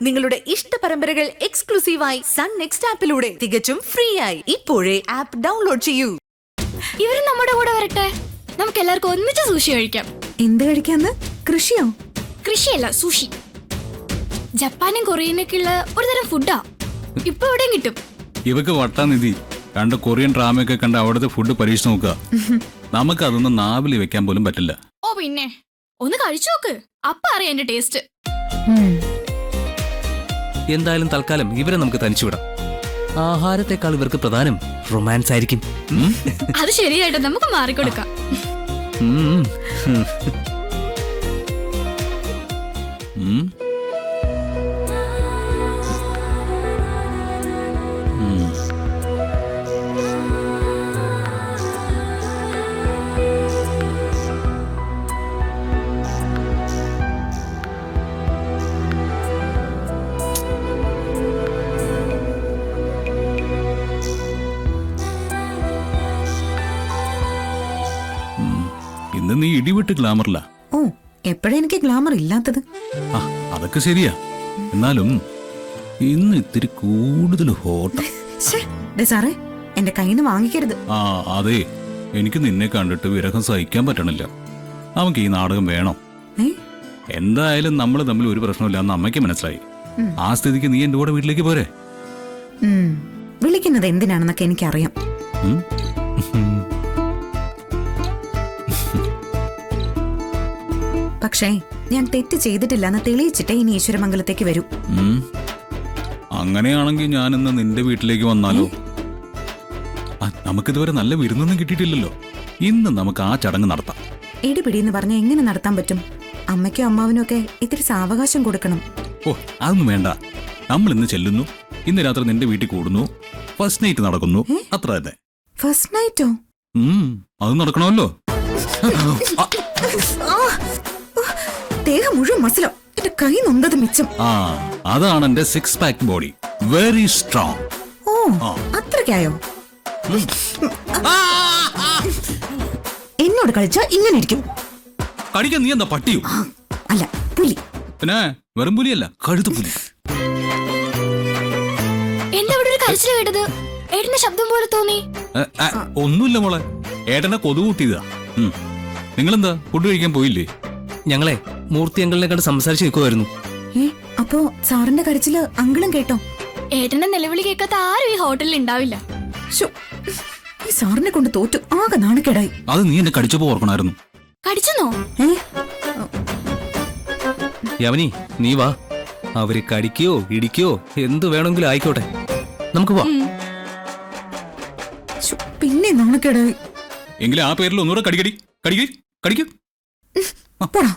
നിങ്ങളുടെ ഇഷ്ട പരമ്പരകൾ എക്സ്ക്ലൂസീവായി സൺ നെക്സ്റ്റ് ആപ്പിലൂടെ തികച്ചും ഫ്രീ ആയി ഇപ്പോഴേ ആപ്പ് ഡൗൺലോഡ് ചെയ്യൂ. ഇവര് നമ്മുടെ കൂടെ വരട്ടെ, നമുക്ക് എല്ലാവർക്കും ഒന്നിച്ച് സൂഷി കഴിക്കാം. എന്ത് കഴിക്കാന്ന്? കൃഷിയോ? കൃഷിയല്ല, സൂഷി. ജപ്പാനും കൊറിയനൊക്കെ ഉള്ള ഒരു തരം ഫുഡാ. ഇപ്പൊ എവിടെയും കിട്ടും. ഇവക്ക് വട്ടാനിധി കണ്ട് കൊറിയൻ ഡ്രാമയൊക്കെ കണ്ട് അവിടുത്തെ ഫുഡ് പരീക്ഷിച്ച് നോക്കുക. നമുക്ക് അതൊന്നും നാവിൽ വെക്കാൻ പോലും പറ്റില്ല. ഓ പിന്നെ ഒന്ന് കഴിച്ചു നോക്ക്, അപ്പ അറിയാം എന്റെ ടേസ്റ്റ്. എന്തായാലും തൽക്കാലം ഇവരെ നമുക്ക് തനിച്ചുവിടാം. ആഹാരത്തെക്കാൾ ഇവർക്ക് പ്രധാനം റൊമാൻസ് ആയിരിക്കും. അത് ശരിയായിട്ട് നമുക്ക് മാറിക്കൊടുക്കാം. ഇന്ന് നീ ഇടിവിട്ട് ഗ്ലാമറില്ല. ഓ, എപ്പോഴാ എനിക്ക് ഗ്ലാമർ ഇല്ലാത്തത്? അതൊക്കെ ശരിയാ. എന്നാലും ഇന്ന് ഇത്തിരി കൂടുതൽ ഹോട്ട. സാറേ, എന്റെ കയ്യിൽ നിന്ന് വാങ്ങിക്കരുത്. അതെ, എനിക്ക് നിന്നെ കണ്ടിട്ട് വിരഹം സഹിക്കാൻ പറ്റണില്ല. നമുക്ക് ഈ നാടകം വേണം. എന്തായാലും നമ്മൾ തമ്മിൽ ഒരു പ്രശ്നമില്ലാന്ന് അമ്മയ്ക്ക് മനസ്സിലായി. ആ സ്ഥിതിക്ക് നീ എന്റെ കൂടെ വീട്ടിലേക്ക് പോരെ. വിളിക്കുന്നത് എന്തിനാണെന്നൊക്കെ എനിക്കറിയാം. പക്ഷേ ഞാൻ തെറ്റ് ചെയ്തിട്ടില്ലെന്ന് തെളിയിച്ചിട്ടേ ഇനി ഈശ്വരമംഗലത്തേക്ക് വരൂ. അങ്ങനെയാണെങ്കിൽ ഞാൻ ഇന്ന് നിന്റെ വീട്ടിലേക്ക് വന്നാലോ? നമുക്കിതുവരെ നല്ല വിരുന്നൊന്നും കിട്ടിയിട്ടില്ലല്ലോ. ഇന്ന് നമുക്ക് ആ ചടങ്ങ് നടത്താം. ഇടിപിടിയെന്ന് പറഞ്ഞാൽ എങ്ങനെ നടത്താൻ പറ്റും? അമ്മയ്ക്കും അമ്മാവനും ഒക്കെ ഇത്തിരി സാവകാശം കൊടുക്കണം. ഓ, അതൊന്നും വേണ്ട. നമ്മൾ ഇന്ന് ചെല്ലുന്നു, ഇന്ന് രാത്രി നിന്റെ വീട്ടിൽ കൂടുന്നു, ഫസ്റ്റ് നൈറ്റ് നടക്കുന്നു, അത്ര തന്നെ. ഫസ്റ്റ് നൈറ്റോ? അത് നടക്കണമല്ലോ. ദേഹം മുഴുവൻ മസിലോ, എന്റെ കൈ നൊന്തത് മിച്ചം. അതാണ് എന്റെ 6 പാക്ക് ബോഡി, വെരി സ്ട്രോങ്. ഓ, അത്രയ്ക്കായോ? എന്നോട് കളിച്ചാ ഇങ്ങനെ ഇരിക്കും. കടിക്കാൻ നീ എന്താ പട്ടിയോ? അല്ല, പുലി. പിന്നെ വെറും പുലിയല്ല, കഴുത്ത് പുലി. എന്താ ഇവിടെ ഒരു കരച്ചിൽ കേട്ടത്? ഏട്ടന്റെ ശബ്ദം പോലെ തോന്നി. ഒന്നുമില്ല മോളെ, ഏട്ടനെ കൊതു കൂട്ടിയതാ. നിങ്ങളെന്താ ഫുഡ് കഴിക്കാൻ പോയില്ലേ? ഞങ്ങളെ മൂർത്തി അങ്കിളിനെ കണ്ട് സംസാരിച്ച് നിൽക്കുമായിരുന്നു. അപ്പോ സാറിന്റെ കരച്ചില് അങ്കിളും കേട്ടോ? ഏട്ടന്റെ നിലവിളി കേൾക്കാത്ത ആരും ഈ ഹോട്ടലിൽ ഉണ്ടാവില്ല. ഈ സാറിനെ കൊണ്ട് തോറ്റു, ആകെ നാണക്കേടായി. അത് നീ എന്നെ കടിച്ചപ്പോ ഓർക്കണായിരുന്നു. കടിച്ചെന്നോ? യവനി, നീ വാ. അവര് കടിക്കോ ഇടിക്കോ എന്ത് വേണമെങ്കിലും ആയിക്കോട്ടെ, നമുക്ക് വാ. പിന്നെ നാണക്കേടായി. എങ്കിലും ആ പേരിൽ ഒന്നുകൂടെ കടിക്കടി, കടിക്കൂ. പോടാ.